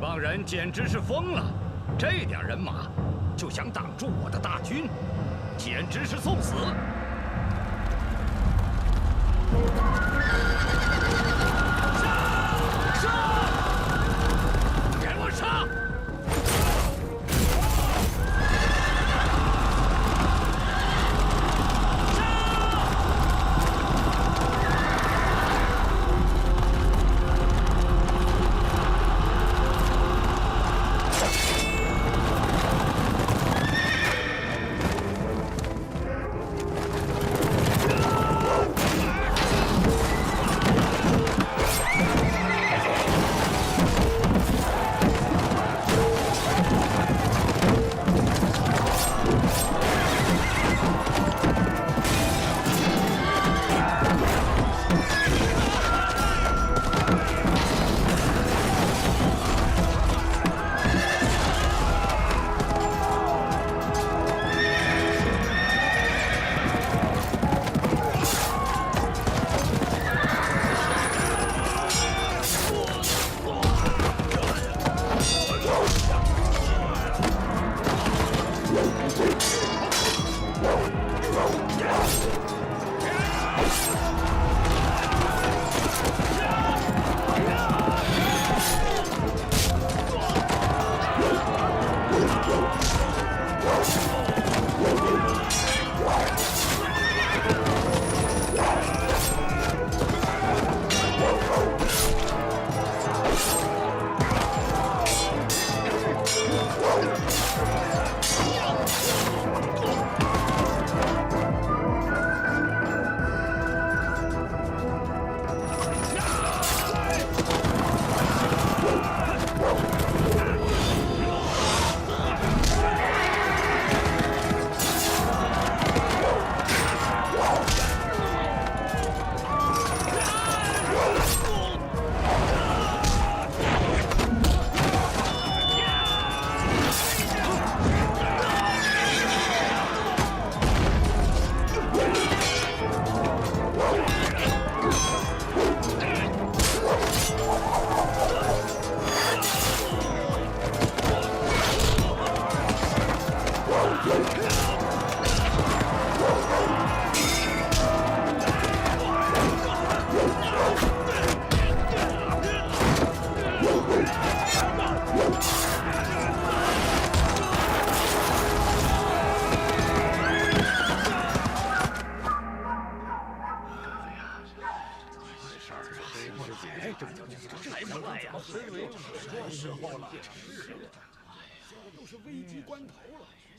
帮人简直是疯了！这点人马就想挡住我的大军，简直是送死！杀！给我杀！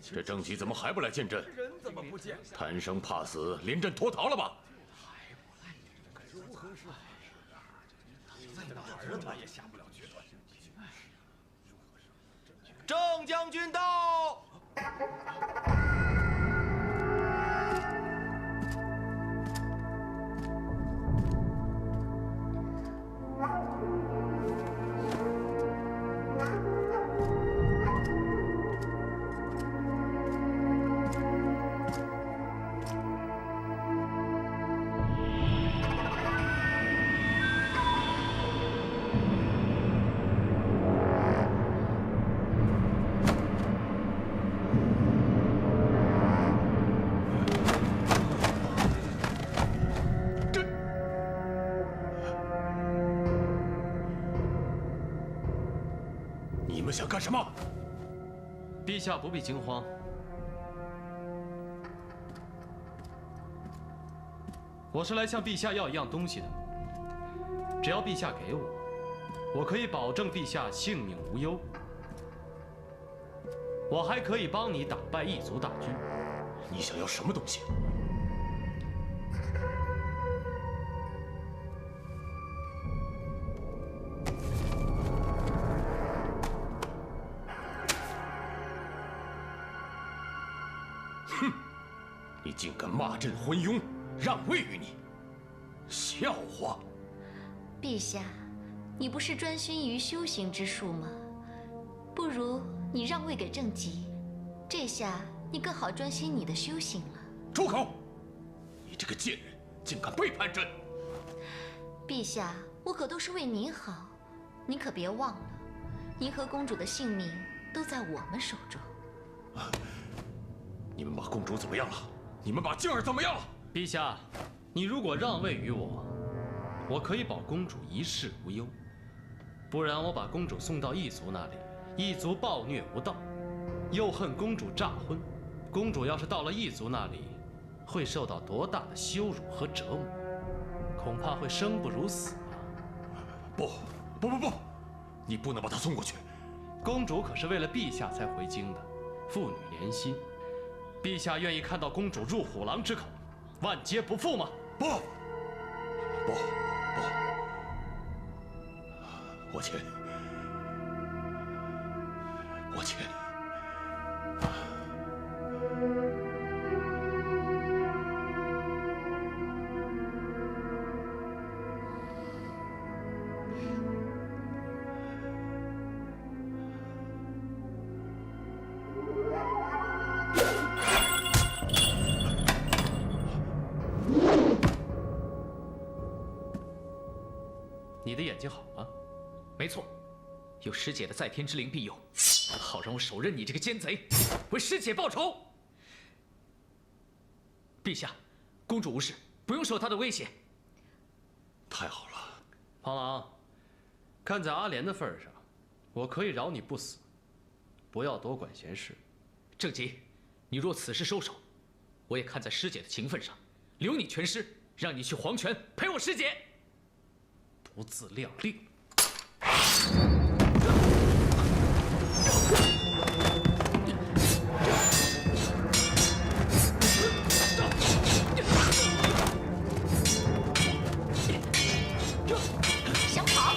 这郑吉怎么还不来见朕？人怎么不见？贪生怕死，临阵脱逃了吧？在哪儿他也下不了决断。郑将军到。想干什么？陛下不必惊慌，我是来向陛下要一样东西的。只要陛下给我，我可以保证陛下性命无忧。我还可以帮你打败异族大军。你想要什么东西？哼！你竟敢骂朕昏庸，让位于你，笑话！陛下，你不是专心于修行之术吗？不如你让位给郑吉，这下你更好专心你的修行了。住口！你这个贱人，竟敢背叛朕！陛下，我可都是为您好，您可别忘了，您和公主的性命都在我们手中。你们把公主怎么样了？你们把静儿怎么样了？陛下，你如果让位于我，我可以保公主一世无忧；不然，我把公主送到异族那里，异族暴虐无道，又恨公主诈婚。公主要是到了异族那里，会受到多大的羞辱和折磨？恐怕会生不如死啊！不，你不能把她送过去。公主可是为了陛下才回京的，父女连心。陛下愿意看到公主入虎狼之口，万劫不复吗？不，我签。你的眼睛好吗？没错，有师姐的在天之灵庇佑，好让我手刃你这个奸贼，为师姐报仇。陛下，公主无事，不用受她的威胁。太好了，庞郎，看在阿莲的份上，我可以饶你不死，不要多管闲事。郑吉，你若此事收手，我也看在师姐的情分上，留你全尸，让你去黄泉陪我师姐。不自量力！想跑？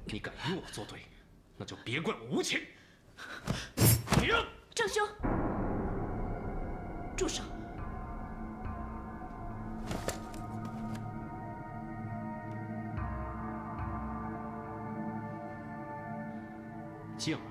你敢与我作对，那就别怪我无情。郑兄，住手！静儿，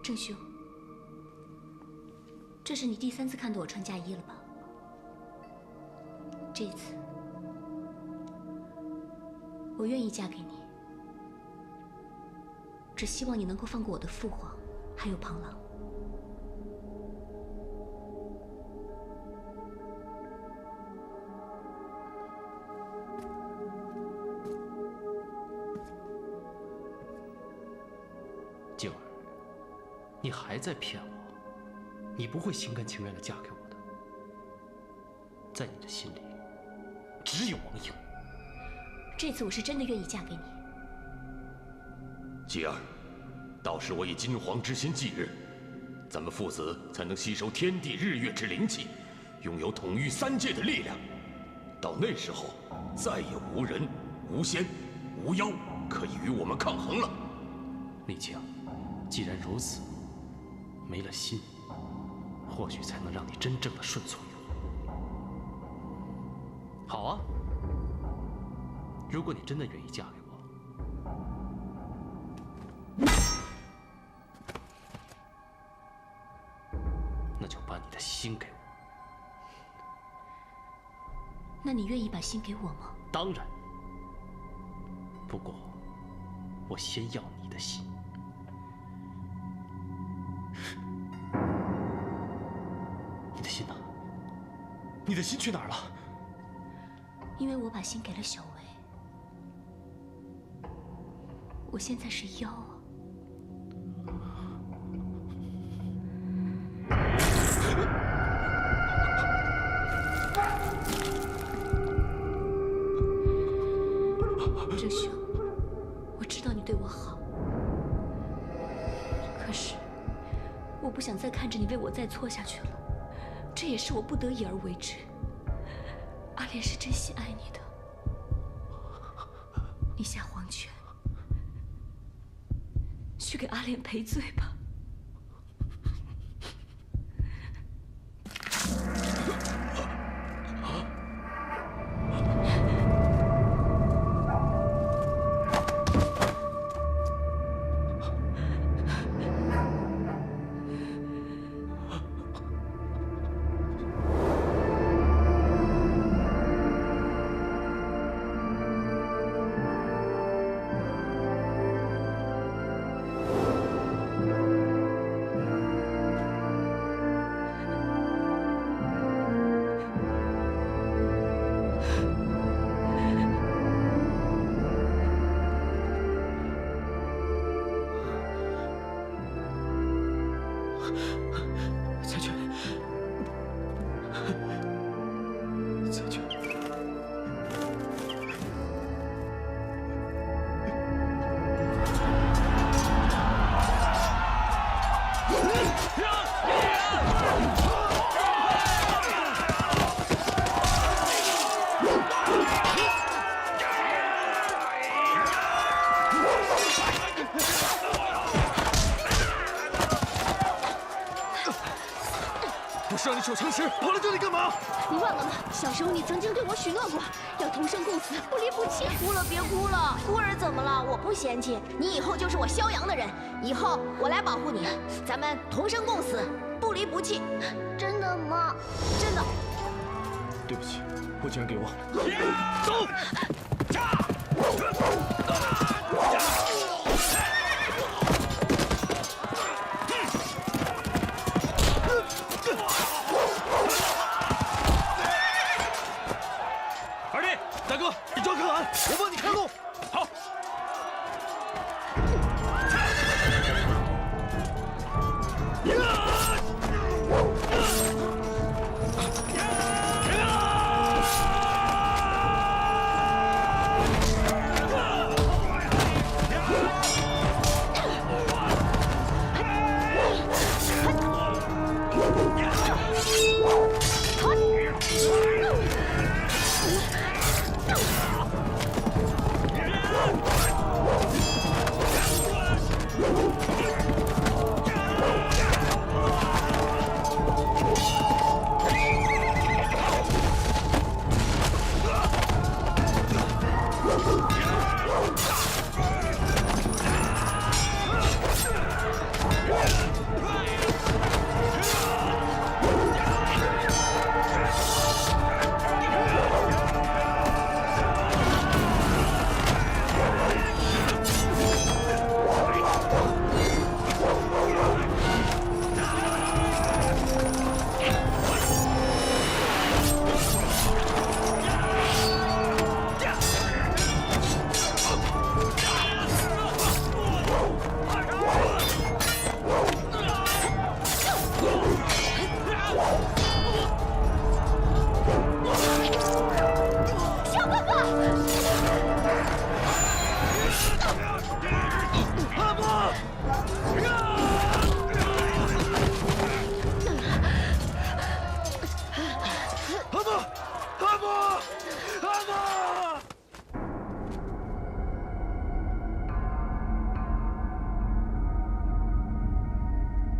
郑兄，这是你第3次看到我穿嫁衣了吧？这次，我愿意嫁给你，只希望你能够放过我的父皇，还有庞郎。静儿，你还在骗我，你不会心甘情愿地嫁给我的。在你的心里，只有王英。这次我是真的愿意嫁给你。吉儿，到时我以金黄之心继日，咱们父子才能吸收天地日月之灵气，拥有统御3界的力量。到那时候，再也无人、无仙、无妖可以与我们抗衡了。丽清，既然如此，没了心，或许才能让你真正的顺从于我。好啊，如果你真的愿意嫁给我，心给我。那你愿意把心给我吗？当然。不过，我先要你的心。你的心呢？你的心去哪儿了？因为我把心给了小薇，我现在是妖啊。郑兄，我知道你对我好，可是我不想再看着你为我再错下去了，这也是我不得已而为之。阿莲是真心爱你的，你下黄泉，去给阿莲赔罪吧。彩娟，彩娟，我是让你守城池，跑来这里干嘛？你忘了吗？小时候你曾经对我许诺过，要同生共死，不离不弃。哭了，别哭了，孤儿怎么了？我不嫌弃你，以后就是我萧阳的人，以后我来保护你，咱们同生共死，不离不弃。真的吗？真的。对不起，我竟然给忘了。走！二弟，大哥，你抓可汗，我帮你开路。好。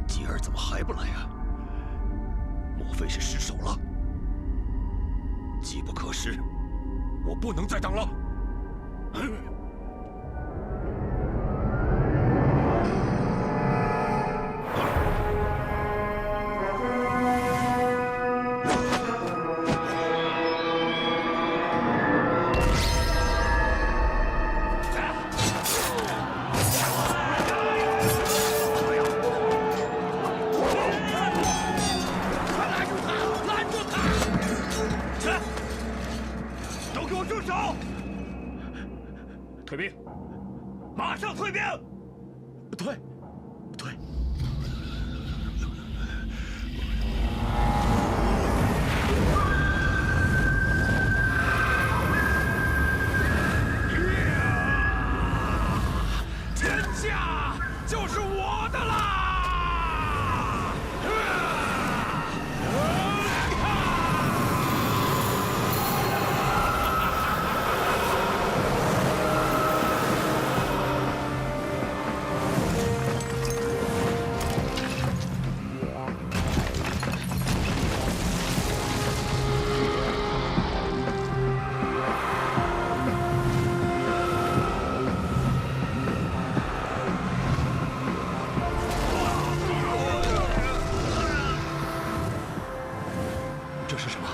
吉儿怎么还不来呀？莫非是失手了？机不可失，我不能再等了。退兵！马上退兵！退。天下就是我的啦！这是什么？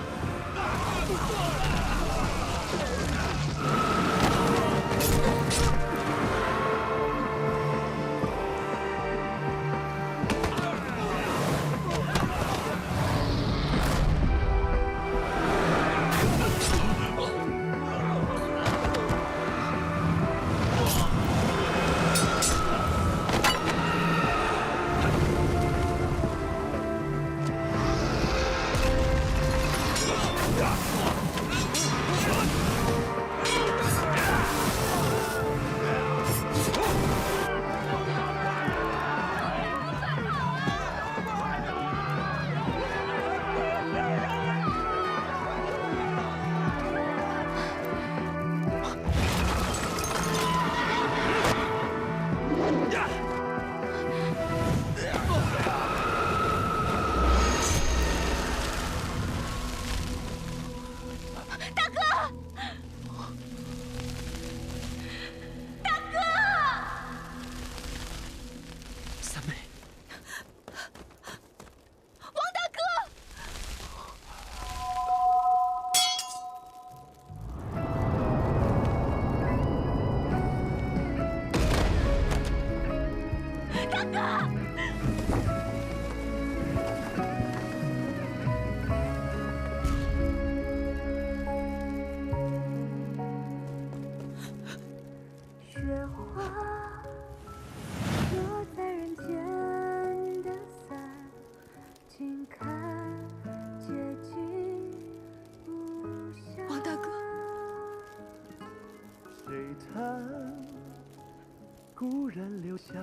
故人留下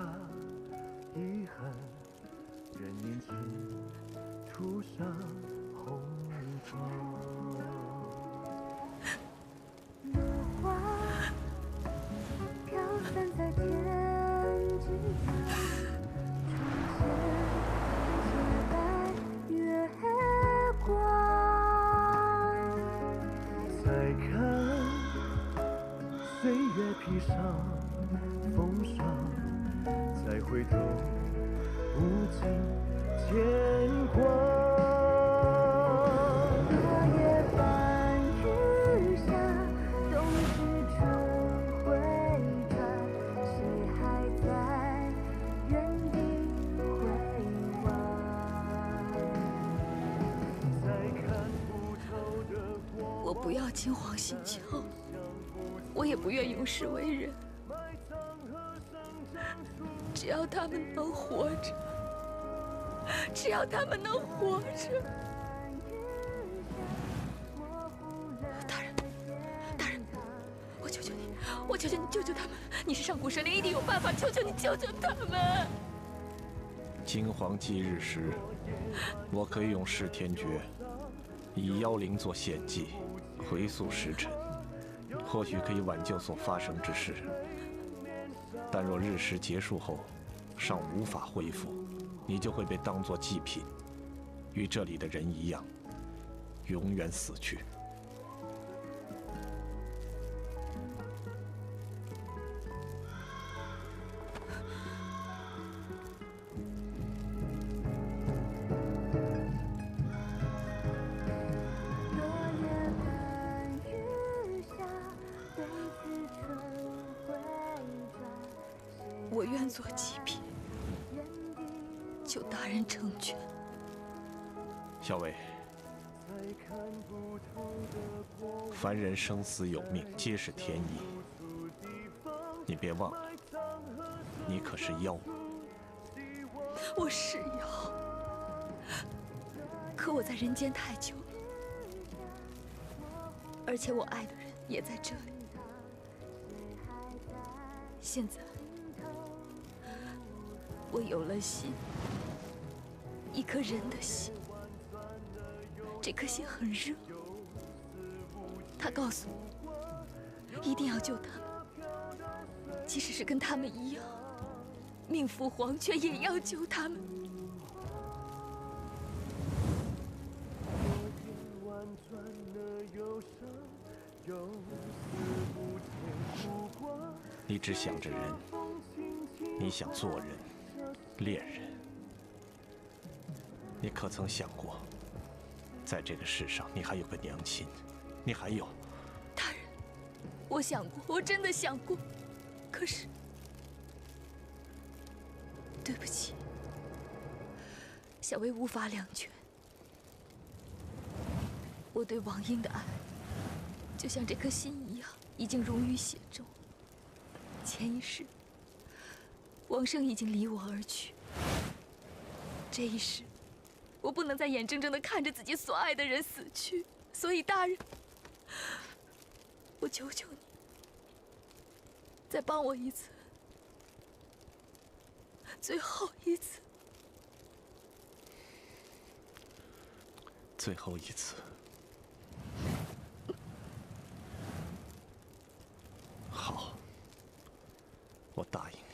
遗憾，人年轻涂上红妆。落花飘散在天之上，窗前洁白月光。再看岁月披上风霜，再回头，无尽牵挂。落叶伴雨下，冬至春回转，谁还在原地回望？再看不透的过，我不要金黄星球，我也不愿永世为人。只要他们能活着，只要他们能活着。大人，大人，我求求你，我求求你救救他们！你是上古神灵，一定有办法，求求你救救他们！金黄忌日时，我可以用噬天诀，以妖灵做献祭，回溯时辰，或许可以挽救所发生之事。但若日食结束后，尚无法恢复，你就会被当作祭品，与这里的人一样，永远死去。我愿做祭品，求大人成全。小伟，凡人生死有命，皆是天意。你别忘了，你可是妖。我是妖，可我在人间太久了，而且我爱的人也在这里。现在，我有了心，一颗人的心。这颗心很热，他告诉我，一定要救他们，即使是跟他们一样，命赴黄泉也要救他们。你只想着人，你想做人，恋人。你可曾想过，在这个世上，你还有个娘亲，你还有……大人，我想过，我真的想过，可是，对不起，小薇无法两全。我对王英的爱，就像这颗心一样，已经融于血中。前一世，王生已经离我而去，这一世，我不能再眼睁睁地看着自己所爱的人死去，所以大人，我求求你，再帮我一次，最后一次，最后一次。好，我答应你。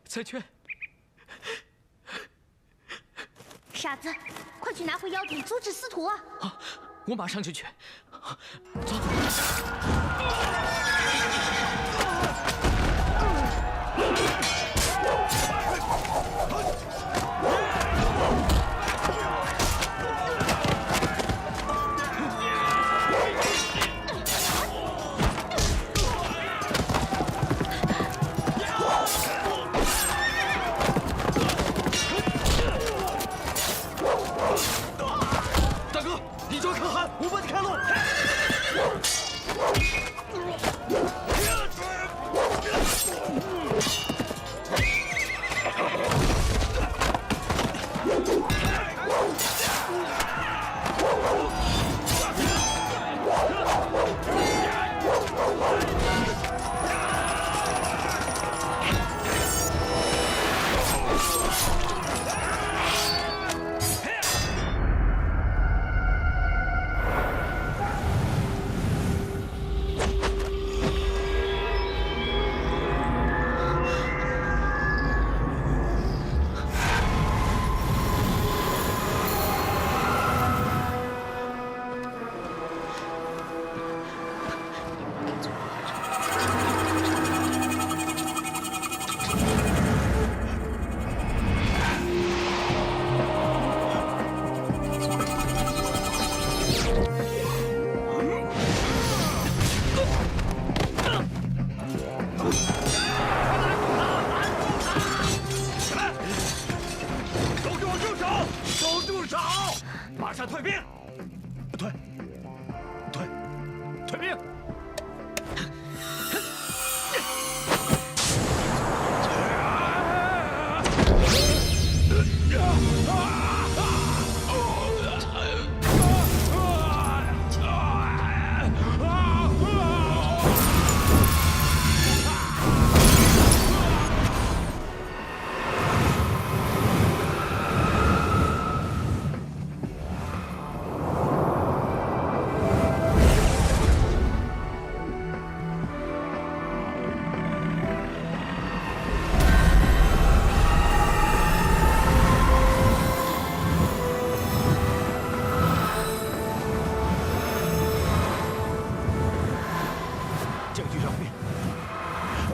彩雀，傻子，快去拿回妖鼎，阻止司徒啊！好，我马上就去。走。大哥，你抓可汗，我帮你开路。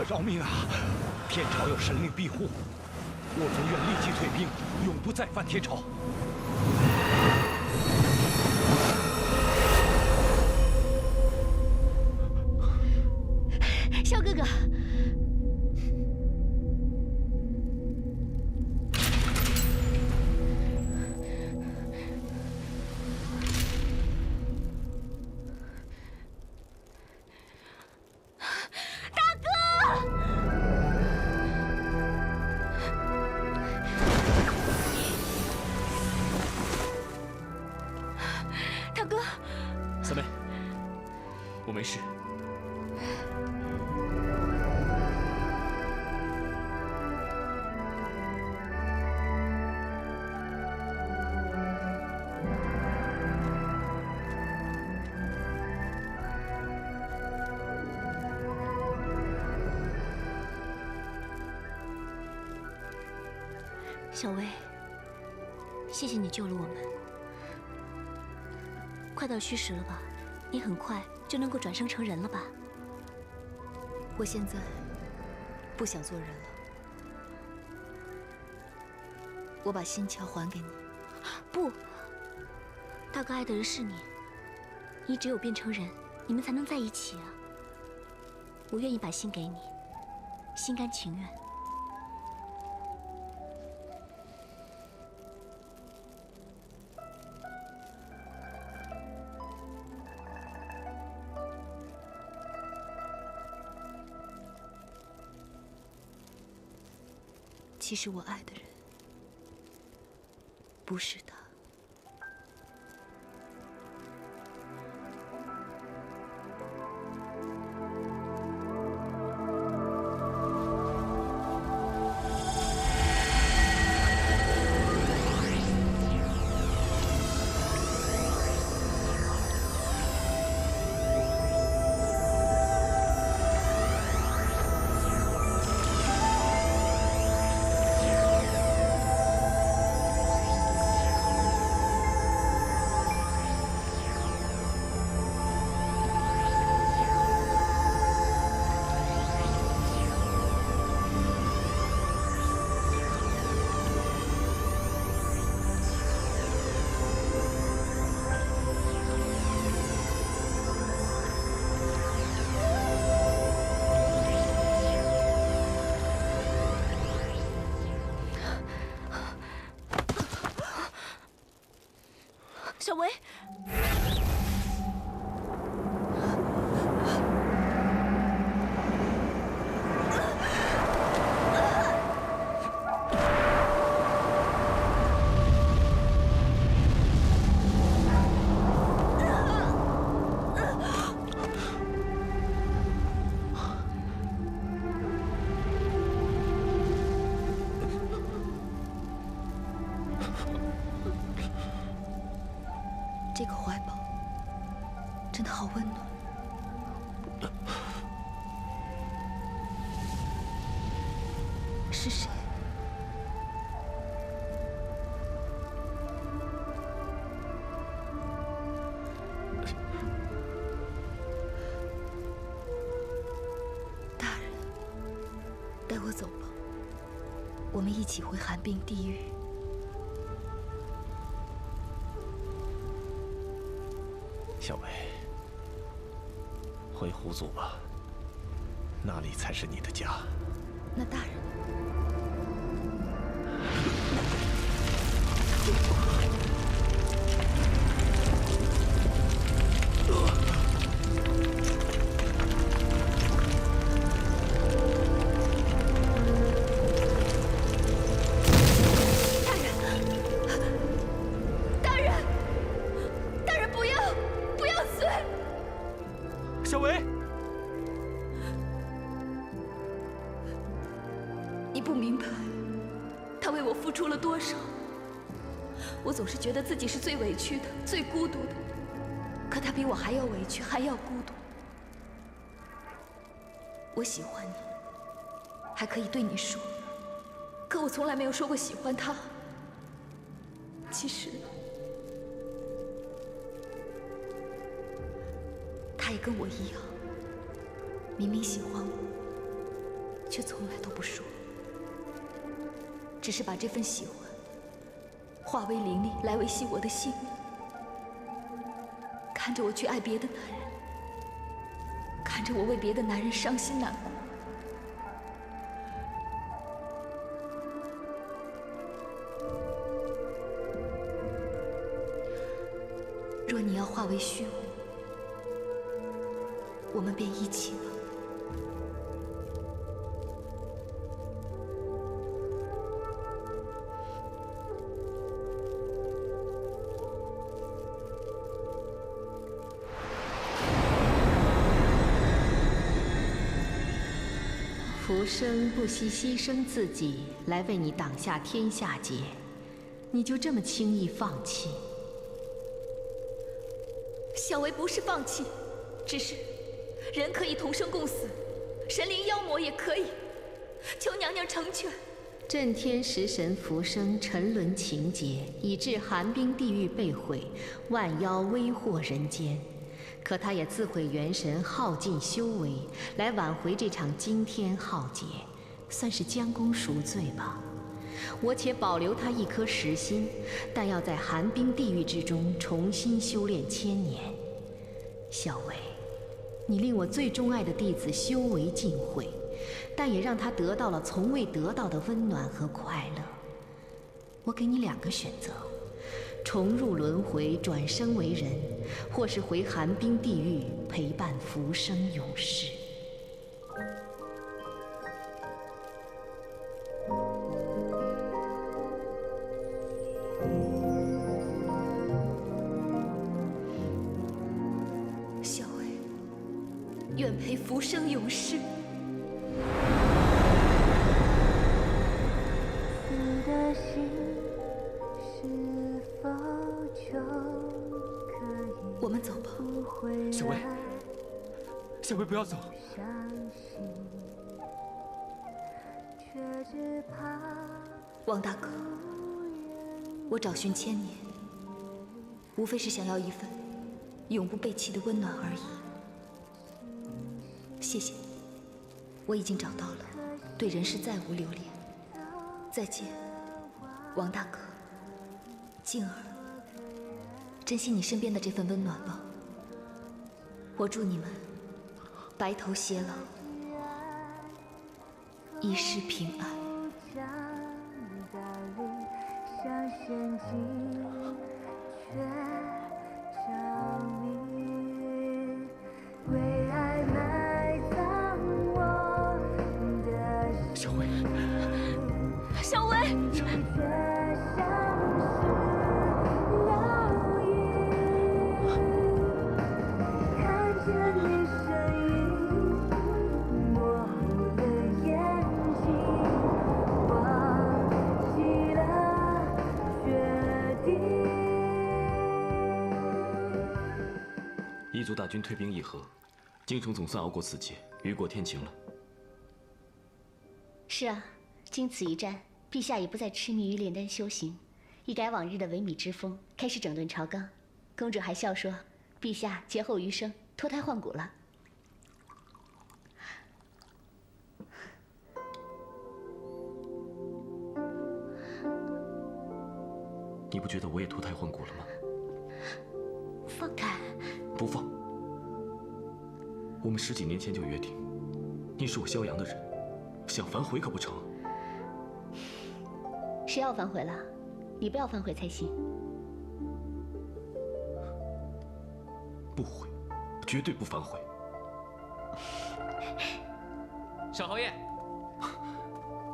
饶命啊！天朝有神灵庇护，我族愿立即退兵，永不再犯天朝。萧哥哥，大哥，三妹，我没事。小薇，谢谢你救了我们。快到虚实了吧？你很快就能够转生成人了吧？我现在不想做人了，我把心桥还给你。不，大哥爱的人是你，你只有变成人，你们才能在一起啊！我愿意把心给你，心甘情愿。其实我爱的人不是他。小薇，这个怀抱真的好温暖。是谁？大人，带我走吧，我们一起回寒冰地狱。小薇，回狐族吧，那里才是你的家。那大人？小薇，你不明白，他为我付出了多少。我总是觉得自己是最委屈的、最孤独的，可他比我还要委屈，还要孤独。我喜欢你，还可以对你说，可我从来没有说过喜欢他。其实，他也跟我一样，明明喜欢我，却从来都不说，只是把这份喜欢化为灵力来维系我的性命。看着我去爱别的男人，看着我为别的男人伤心难过。若你要化为虚无，我们便一起吧。浮生不惜牺牲自己来为你挡下天下劫，你就这么轻易放弃？小维不是放弃，只是人可以同生共死，神灵妖魔也可以，求娘娘成全。震天食神浮生沉沦情劫，以致寒冰地狱被毁，万妖危祸人间。可他也自毁元神，耗尽修为，来挽回这场惊天浩劫，算是将功赎罪吧。我且保留他一颗实心，但要在寒冰地狱之中重新修炼千年。小维，你令我最钟爱的弟子修为尽毁，但也让他得到了从未得到的温暖和快乐。我给你2个选择：重入轮回，转生为人，或是回寒冰地狱，陪伴浮生永世。小维，愿陪浮生永世。我们走吧。小薇，小薇不要走。王大哥，我找寻千年，无非是想要一份永不被弃的温暖而已。谢谢你，我已经找到了，对人世再无留恋。再见，王大哥，静儿。珍惜你身边的这份温暖吧。我祝你们白头偕老，一世平安。小薇，小薇。异族大军退兵议和，京城总算熬过此劫，雨过天晴了。是啊，经此一战，陛下也不再痴迷于炼丹修行，一改往日的萎靡之风，开始整顿朝纲。公主还笑说，陛下劫后余生，脱胎换骨了。你不觉得我也脱胎换骨了吗？放开！不放！我们10几年前就约定，你是我萧阳的人，想反悔可不成。谁要反悔了？你不要反悔才行。不悔，绝对不反悔。小侯爷，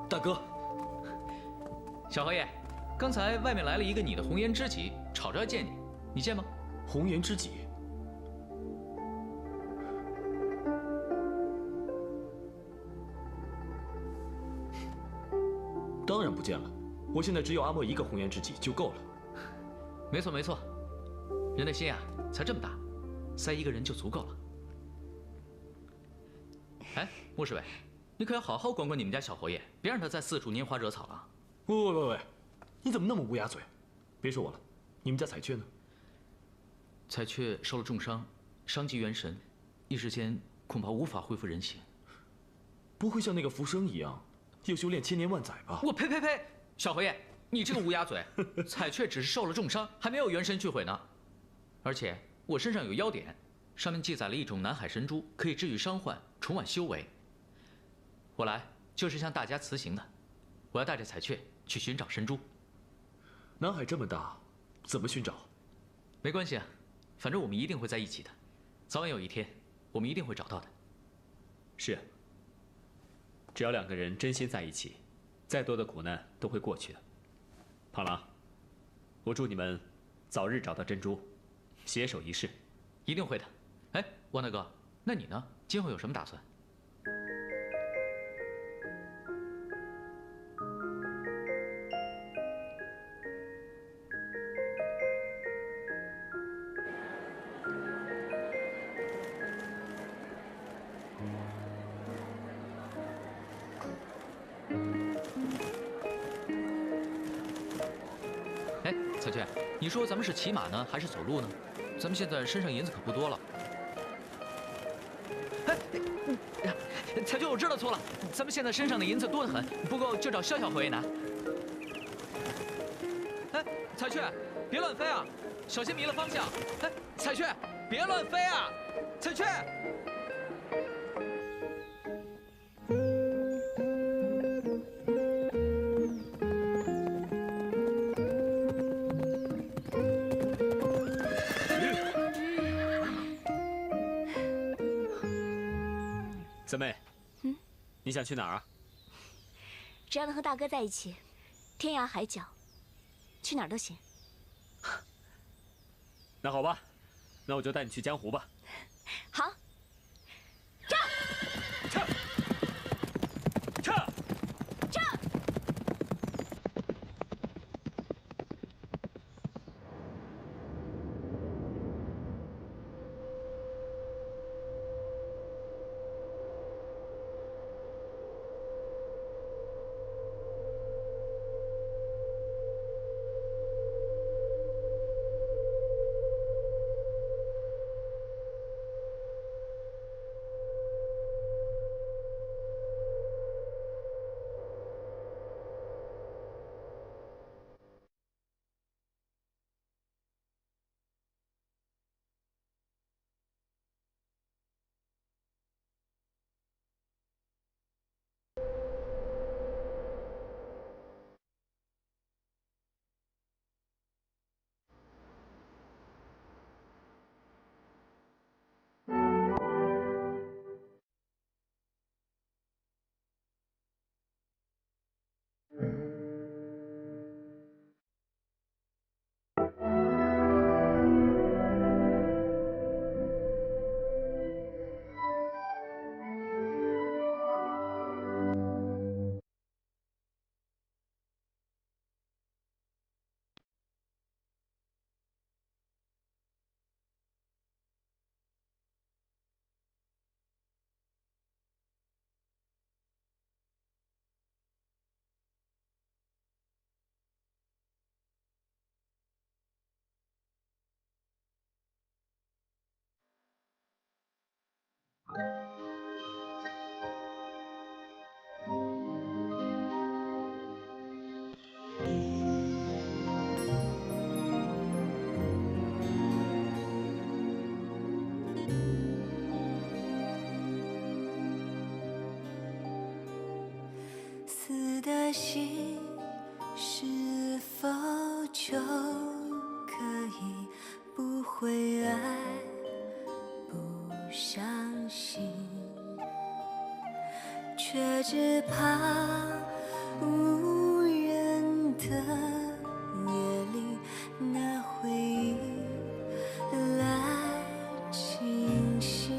大哥，小侯爷，刚才外面来了一个你的红颜知己，吵着要见你，你见吗？红颜知己？当然不见了，我现在只有阿莫一个红颜知己就够了。没错没错，人的心啊才这么大，塞一个人就足够了。哎，穆侍卫，你可要好好管管你们家小侯爷，别让他再四处拈花惹草了。喂，你怎么那么乌鸦嘴？别说我了，你们家彩雀呢？彩雀受了重伤，伤及元神，一时间恐怕无法恢复人形。不会像那个浮生一样，又修炼千年万载吧？我呸呸呸！小侯爷，你这个乌鸦嘴！彩雀只是受了重伤，还没有元神俱毁呢。而且我身上有妖典，上面记载了一种南海神珠，可以治愈伤患，重返修为。我来就是向大家辞行的，我要带着彩雀去寻找神珠。南海这么大，怎么寻找？没关系啊，反正我们一定会在一起的，早晚有一天，我们一定会找到的。是。只要两个人真心在一起，再多的苦难都会过去的。螳螂，我祝你们早日找到珍珠，携手一世。一定会的。哎，王大哥，那你呢？今后有什么打算？哎，彩雀，你说咱们是骑马呢，还是走路呢？咱们现在身上银子可不多了。哎，彩雀，我知道错了，咱们现在身上的银子多得很，不够就找萧小侯爷拿。哎，彩雀，别乱飞啊，小心迷了方向。哎，彩雀，别乱飞啊，彩雀。三妹，你想去哪儿啊？只要能和大哥在一起，天涯海角，去哪儿都行。那好吧，那我就带你去江湖吧。好。死的心是否就可以不会爱，不相信，却只怕无人的夜里，那回忆来侵袭，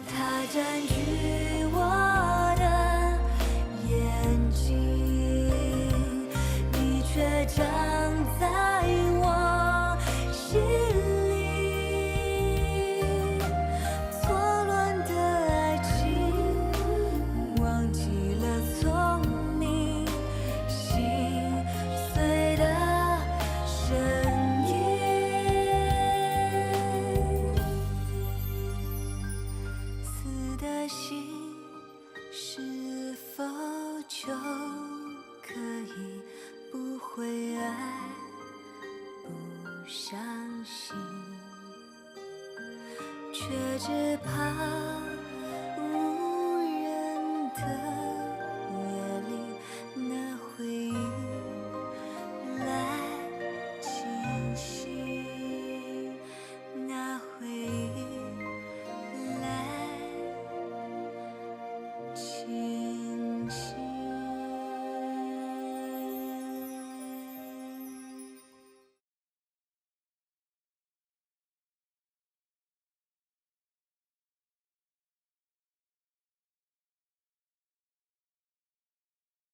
它占据我的眼睛，你却长在我心里。错乱的爱情，忘记了聪明，心碎的声音，死的心。是否就可以不会爱，不伤心，却只怕